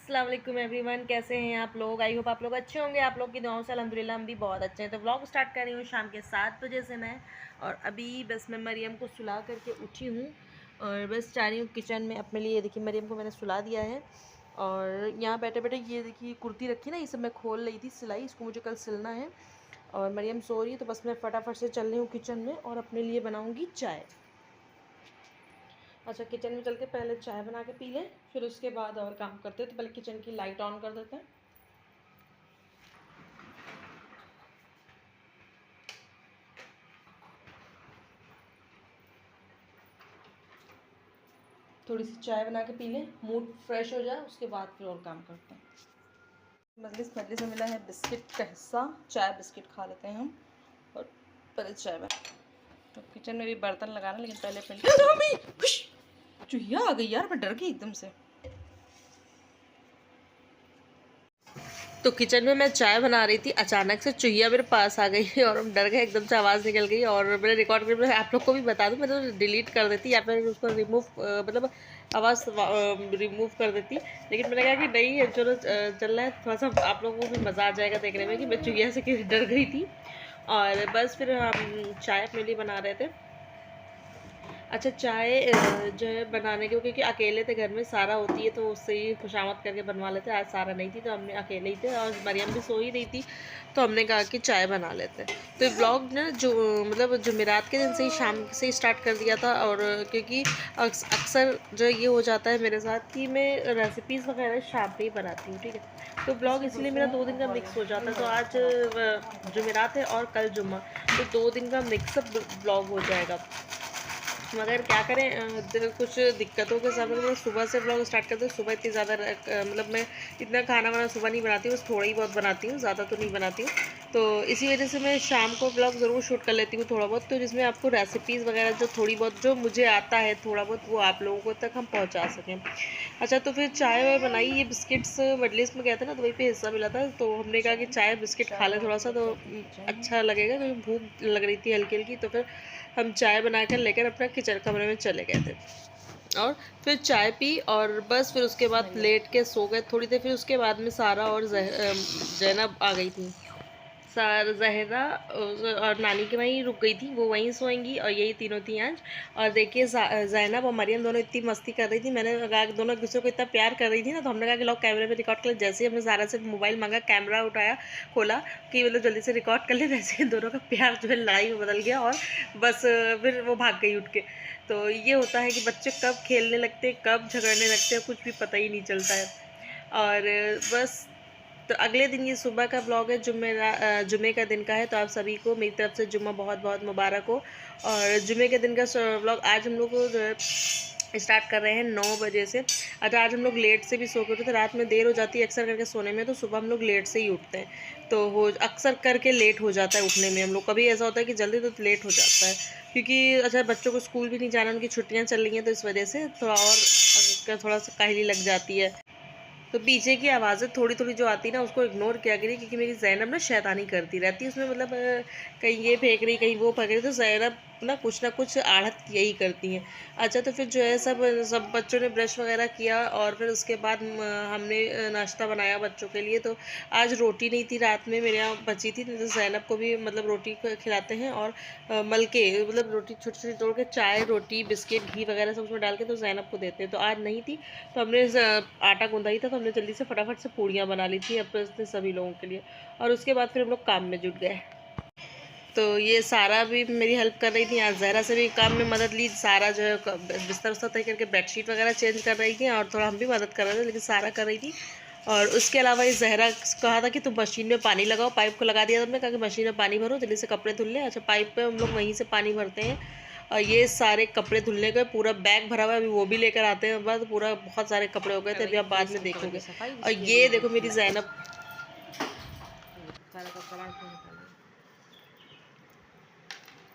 अस्सलाम वालेकुम एवरीवन, कैसे हैं आप लोग। आई होप आप लोग अच्छे होंगे। आप लोग की दुआओं से अल्हम्दुलिल्लाह हम भी बहुत अच्छे हैं। तो व्लॉग स्टार्ट कर रही हूँ शाम के 7 बजे से मैं। और अभी बस मैं मरियम को सुला करके उठी हूँ और बस जा रही हूँ किचन में अपने लिए। देखिए मरियम को मैंने सुला दिया है और यहाँ बैठे बैठे ये देखिए कुर्ती रखी ना, ये सब मैं खोल रही थी सिलाई, इसको मुझे कल सिलना है। और मरियम सो रही है तो बस मैं फटाफट से चल रही हूँ किचन में और अपने लिए बनाऊँगी चाय। अच्छा, किचन में चल के पहले चाय बना के पी लें, फिर उसके बाद और काम करते हैं। तो पहले किचन की लाइट ऑन कर देते हैं। थोड़ी सी चाय बना के पी लें, मूड फ्रेश हो जाए, उसके बाद फिर और काम करते हैं। मजलिस मजलिस में मिला है बिस्किट का हिस्सा, चाय बिस्किट खा लेते हैं हम और पहले चाय बना। तो किचन में भी बर्तन लगाना, लेकिन पहले चूहिया आ गई यार, मैं डर गई एकदम से। तो किचन में मैं चाय बना रही थी, अचानक से चूहिया मेरे पास आ गई और हम डर गए, एकदम से आवाज़ निकल गई। और मैंने रिकॉर्ड कर, आप लोग को भी बता दूं, मैं तो डिलीट कर देती या फिर उसको रिमूव मतलब आवाज़ रिमूव कर देती। लेकिन मैंने कहा कि नहीं है, चलो चल रहा है, थोड़ा सा आप लोगों को भी मज़ा आ जाएगा देखने में कि मैं चूहिया से कैसे डर गई थी। और बस फिर हम चाय अपने लिए बना रहे थे। अच्छा, चाय जो है बनाने के, क्योंकि अकेले थे घर में, सारा होती है तो उससे ही खुशामद करके बनवा लेते। आज सारा नहीं थी तो हमने अकेले ही थे और मरियम भी सो ही रही थी, तो हमने कहा कि चाय बना लेते हैं। तो ब्लॉग ना जो मतलब जुमेरात के दिन से ही शाम से ही स्टार्ट कर दिया था। और क्योंकि अक्सर जो ये हो जाता है मेरे साथ कि मैं रेसिपीज़ वगैरह शाम पे ही बनाती हूँ, ठीक है। तो ब्लॉग इसलिए मेरा 2 दिन का मिक्स हो जाता है। तो आज जुमेरात है और कल जुम्मा, तो 2 दिन का मिक्सअप ब्लॉग हो जाएगा। मगर क्या करें, कुछ दिक्कतों के साथ मैं सुबह से ब्लॉग स्टार्ट करती हूँ। सुबह इतनी ज़्यादा मतलब मैं इतना खाना वाना सुबह नहीं बनाती हूँ, बस थोड़ा ही बहुत बनाती हूँ, ज़्यादा तो नहीं बनाती हूँ। तो इसी वजह से मैं शाम को ब्लॉग ज़रूर शूट कर लेती हूँ थोड़ा बहुत, तो जिसमें आपको रेसिपीज़ वगैरह जो थोड़ी बहुत जो मुझे आता है थोड़ा बहुत, वो आप लोगों को तक हम पहुँचा सकें। अच्छा, तो फिर चाय वाय बनाई, ये बिस्किट्स मजलिस में गया था ना, तो वहीं पे हिस्सा मिला था, तो हमने कहा कि चाय बिस्किट खा लें थोड़ा सा, तो अच्छा लगेगा, क्योंकि भूख लग रही थी हल्की हल्की। तो फिर हम चाय बनाकर लेकर अपना किचन कमरे में चले गए थे और फिर चाय पी और बस फिर उसके बाद लेट के सो गए थोड़ी देर। फिर उसके बाद में सारा और जैनब आ गई थी। जहरा और नानी के वहीं रुक गई थी, वो वहीं सोएंगी और यही तीनों थी आज। और देखिए जैनब और मरियम दोनों इतनी मस्ती कर रही थी। मैंने कहा, दोनों एक दूसरे को इतना प्यार कर रही थी ना, तो हमने कहा कि लोग कैमरे में रिकॉर्ड कर ले। जैसे ही हमने सारा से मोबाइल मांगा, कैमरा उठाया, खोला कि मतलब जल्दी से रिकॉर्ड कर ले, वैसे ही दोनों का प्यार जो है लड़ाई में बदल गया और बस फिर वो भाग गई उठ के। तो ये होता है कि बच्चे कब खेलने लगते हैं, कब झगड़ने लगते हैं, कुछ भी पता ही नहीं चलता है। और बस, तो अगले दिन ये सुबह का ब्लॉग है, जुमे का दिन का है। तो आप सभी को मेरी तरफ से जुम्मा बहुत बहुत मुबारक हो। और जुमे के दिन का ब्लॉग आज हम लोग को जो है स्टार्ट कर रहे हैं 9 बजे से। अच्छा, आज हम लोग लेट से भी सो के उठे थे, रात में देर हो जाती है अक्सर करके सोने में, तो सुबह हम लोग लेट से ही उठते हैं। तो हो अक्सर करके लेट हो जाता है उठने में हम लोग, कभी ऐसा होता है कि जल्दी, तो लेट हो जाता है। क्योंकि अच्छा, बच्चों को स्कूल भी नहीं जाना, उनकी छुट्टियाँ चल रही हैं, तो इस वजह से थोड़ा सा काहली लग जाती है। तो पीछे की आवाज़ें थोड़ी थोड़ी जो आती है ना, उसको इग्नोर किया करिए, क्योंकि मेरी ज़ैनब ना शैतानी करती रहती है उसमें, मतलब कहीं ये फेंक रही, कहीं वो फेंक रही, तो ज़ैनब ना कुछ आहट यही करती हैं। अच्छा, तो फिर जो है सब सब बच्चों ने ब्रश वगैरह किया और फिर उसके बाद हमने नाश्ता बनाया बच्चों के लिए। तो आज रोटी नहीं थी, रात में मेरे यहाँ बची थी, तो ज़ैनब को भी मतलब रोटी खिलाते हैं और मल के मतलब रोटी छोटी छोटी तोड़ के, चाय रोटी बिस्किट घी वगैरह सब उसमें डाल के तो ज़ैनब को देते हैं। तो आज नहीं थी, तो हमने आटा गूंदा ही था, तो हमने जल्दी से फटाफट से पूड़ियाँ बना ली थी अपने सभी लोगों के लिए। और उसके बाद फिर हम लोग काम में जुट गए। तो ये सारा भी मेरी हेल्प कर रही थी, आज जहरा से भी काम में मदद ली। सारा जो है बिस्तर उस्तर तय करके बेडशीट वगैरह चेंज कर रही थी और थोड़ा हम भी मदद कर रहे थे, लेकिन सारा कर रही थी। और उसके अलावा ये जहरा कहा था कि तुम मशीन में पानी लगाओ, पाइप को लगा दिया तुमने, कहा कि मशीन में पानी भरो, जल्दी से कपड़े धुल ले। अच्छा, पाइप पे हम लोग वहीं से पानी भरते हैं। और ये सारे कपड़े धुलने का पूरा बैग भरा हुआ है, अभी वो भी लेकर आते हैं बाद, पूरा बहुत सारे कपड़े हो गए थे, अभी आप बाद में देखोगे। और ये देखो मेरी जैनब,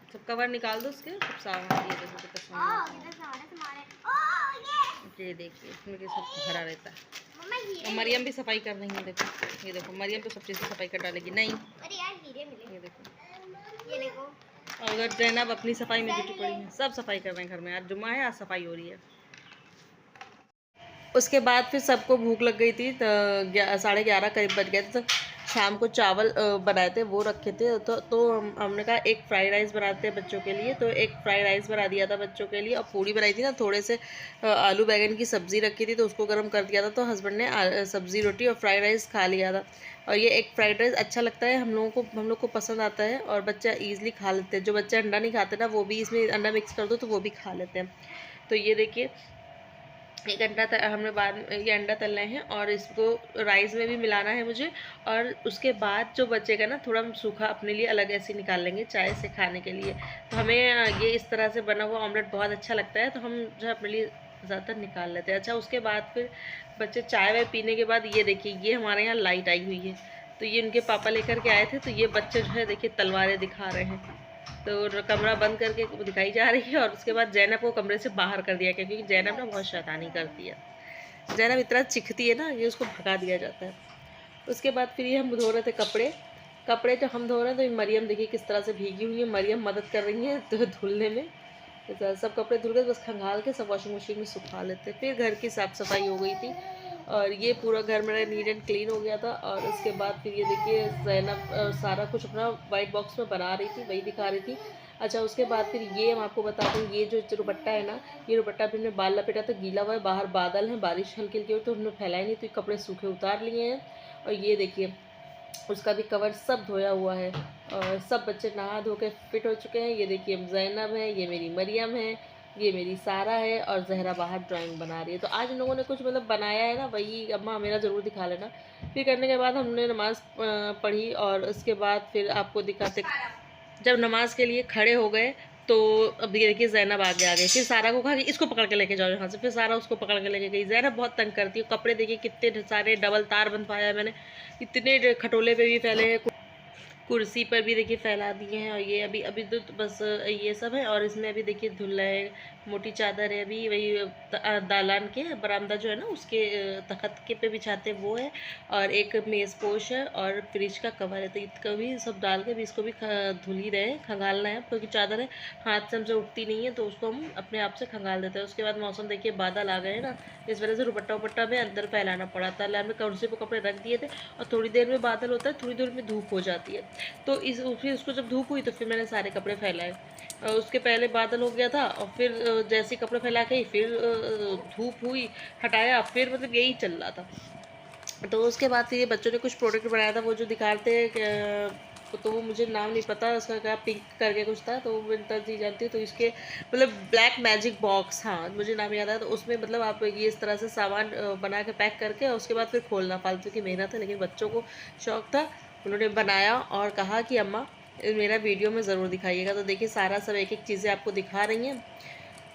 सब कवर निकाल दो उसके, सब सामान, ये देखो कितना सामान, ये देखिए इसमें के सब भरा रहता है। और मरियम भी सफाई कर रही है, देखो ये देखो, मरियम तो सब चीज़ सफाई कर डालेगी। नहीं, ये देखो, और उधर जैनब अपनी सफाई में जुटी पड़ी है, सब सफाई कर रहे हैं घर में। आज जुम्मा है, आज सफाई हो रही है। उसके बाद फिर सबको भूख लग गई थी, तो 11:30 करीब बज गए थे। तो शाम को चावल बनाए थे, वो रखे थे। तो हमने कहा एक फ्राइड राइस बनाते हैं बच्चों के लिए। तो एक फ्राइड राइस बना दिया था बच्चों के लिए, और पूड़ी बनाई थी ना, थोड़े से आलू बैंगन की सब्ज़ी रखी थी, तो उसको गर्म कर दिया था। तो हस्बैंड ने सब्ज़ी रोटी और फ्राइड राइस खा लिया था। और ये एक फ्राइड राइस अच्छा लगता है हम लोग को पसंद आता है, और बच्चा ईज़िली खा लेते हैं। जो बच्चे अंडा नहीं खाते ना, वो भी इसमें अंडा मिक्स कर दो तो वो भी खा लेते हैं। तो ये देखिए, एक अंडा हमने बाद में ये अंडा तलना है, और इसको राइस में भी मिलाना है मुझे। और उसके बाद जो बचेगा ना, थोड़ा हम सूखा अपने लिए अलग ऐसे निकाल लेंगे चाय से खाने के लिए। तो हमें ये इस तरह से बना हुआ ऑमलेट बहुत अच्छा लगता है, तो हम जो है अपने लिए ज़्यादातर निकाल लेते हैं। अच्छा, उसके बाद फिर बच्चे चाय वाय पीने के बाद, ये देखिए, ये हमारे यहाँ लाइट आई हुई है। तो ये उनके पापा लेकर के आए थे, तो ये बच्चे जो है देखिए तलवारें दिखा रहे हैं। तो कमरा बंद करके दिखाई जा रही है, और उसके बाद जैनब को कमरे से बाहर कर दिया, क्योंकि जैनब ना बहुत शैतानी करती है। जैनब इतना चिखती है ना, ये उसको भगा दिया जाता है। उसके बाद फिर ये हम धो रहे थे कपड़े। कपड़े जो हम धो रहे हैं, तो मरियम देखिए किस तरह से भीगी हुई है। मरियम मदद कर रही है तो धुलने में। तो सब कपड़े धुल गए, बस खंगाल के सब वॉशिंग मशीन में सुखा लेते। फिर घर की साफ़ सफाई हो गई थी, और ये पूरा घर मेरा नीट एंड क्लीन हो गया था। और उसके बाद फिर ये देखिए, ज़ैनब सारा कुछ अपना वाइट बॉक्स में बना रही थी, वही दिखा रही थी। अच्छा, उसके बाद फिर ये हम आपको बता दें, ये जो दुपट्टा है ना, ये दुपट्टा भी हमने बाल लपेटा तो गीला हुआ है। बाहर बादल है, बारिश हल्की हल्की हुई, तो हमने फैलाया नहीं, तो ये कपड़े सूखे उतार लिए हैं। और ये देखिए, उसका भी कवर सब धोया हुआ है, और सब बच्चे नहा धो के फिट हो चुके हैं। ये देखिए, ज़ैनब है, ये मेरी मरियम है, ये मेरी सारा है, और जहरा बाहर ड्राइंग बना रही है। तो आज इन लोगों ने कुछ मतलब बनाया है ना, वही अम्मा मेरा ज़रूर दिखा लेना। फिर करने के बाद हमने नमाज़ पढ़ी, और उसके बाद फिर आपको दिखाते, जब नमाज के लिए खड़े हो गए, तो अब ये देखिए ज़ैनब आगे आ गई। फिर सारा को कहा कि इसको पकड़ के लेके जाओ यहाँ से। फिर सारा उसको पकड़ के लेके गई। ज़ैनब बहुत तंग करती है। कपड़े देखिए कितने सारे डबल तार बंधवाया है मैंने, इतने खटोले पे भी फैले हैं, कुर्सी पर भी देखिए फैला दिए हैं। और ये अभी अभी तो बस ये सब है, और इसमें अभी देखिए धुल है, मोटी चादर है, अभी वही दालान के बरामदा जो है ना, उसके तखत के पे बिछाते वो है, और एक मेज़ पोश है, और फ्रिज का कवर है। तो इसको भी सब डाल के भी इसको भी धुल ही रहे, खंगालना है, क्योंकि चादर है हाथ से हमसे उठती नहीं है, तो उसको हम अपने आप से खंगाल देते हैं। उसके बाद मौसम देखिए, बादल आ गए हैं ना, इस वजह से दुपट्टा उपट्टा में अंदर फैलाना पड़ा था। हमने कुर्सी पर कपड़े रख दिए थे, और थोड़ी देर में बादल होता है, थोड़ी देर में धूप हो जाती है। तो फिर उसको जब धूप हुई, तो फिर मैंने सारे कपड़े फैलाए। उसके पहले बादल हो गया था, और फिर जैसे ही कपड़े फैला के फिर धूप हुई, हटाया, फिर मतलब यही चल रहा था। तो उसके बाद फिर ये बच्चों ने कुछ प्रोडक्ट बनाया था, वो जो दिखाते हैं, तो वो मुझे नाम नहीं पता उसका, क्या पिंक करके कुछ था, तो वो विंता जी जानती है। तो इसके मतलब ब्लैक मैजिक बॉक्स, हाँ मुझे नाम याद आया। तो उसमें मतलब आप ये इस तरह से सामान बना के पैक करके, और उसके बाद फिर खोलना, फालतू की मेहनत है, लेकिन बच्चों को शौक़ था, उन्होंने बनाया और कहा कि अम्मा मेरा वीडियो में ज़रूर दिखाइएगा। तो देखिए, सारा सब एक एक चीज़ें आपको दिखा रही हैं।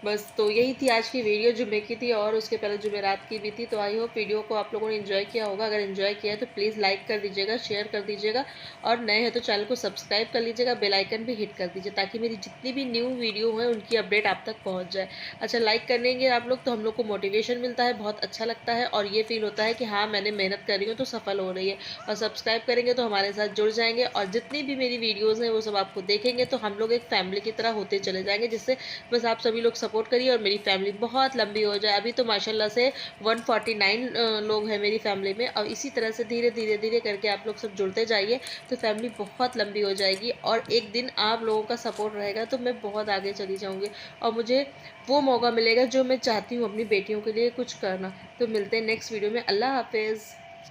बस तो यही थी आज की वीडियो, जुम्मे की थी, और उसके पहले जुमेरात की भी थी। तो आई होप वीडियो को आप लोगों ने एंजॉय किया होगा। अगर एंजॉय किया है तो प्लीज़ लाइक कर दीजिएगा, शेयर कर दीजिएगा, और नए हैं तो चैनल को सब्सक्राइब कर लीजिएगा, बेल आइकन भी हिट कर दीजिए, ताकि मेरी जितनी भी न्यू वीडियो है उनकी अपडेट आप तक पहुँच जाए। अच्छा, लाइक करेंगे आप लोग तो हम लोग को मोटिवेशन मिलता है, बहुत अच्छा लगता है, और ये फील होता है कि हाँ मैंने मेहनत कर रही हूँ तो सफल हो रही है। और सब्सक्राइब करेंगे तो हमारे साथ जुड़ जाएंगे, और जितनी भी मेरी वीडियोज़ हैं वो सब आपको देखेंगे, तो हम लोग एक फैमिली की तरह होते चले जाएंगे। जिससे बस आप सभी लोग सपोर्ट करिए, और मेरी फैमिली बहुत लंबी हो जाए। अभी तो माशाल्लाह से 149 लोग हैं मेरी फैमिली में, और इसी तरह से धीरे धीरे धीरे करके आप लोग सब जुड़ते जाइए, तो फैमिली बहुत लंबी हो जाएगी। और एक दिन आप लोगों का सपोर्ट रहेगा तो मैं बहुत आगे चली जाऊँगी, और मुझे वो मौका मिलेगा जो मैं चाहती हूँ अपनी बेटियों के लिए कुछ करना। तो मिलते हैं नेक्स्ट वीडियो में। अल्लाह हाफिज़।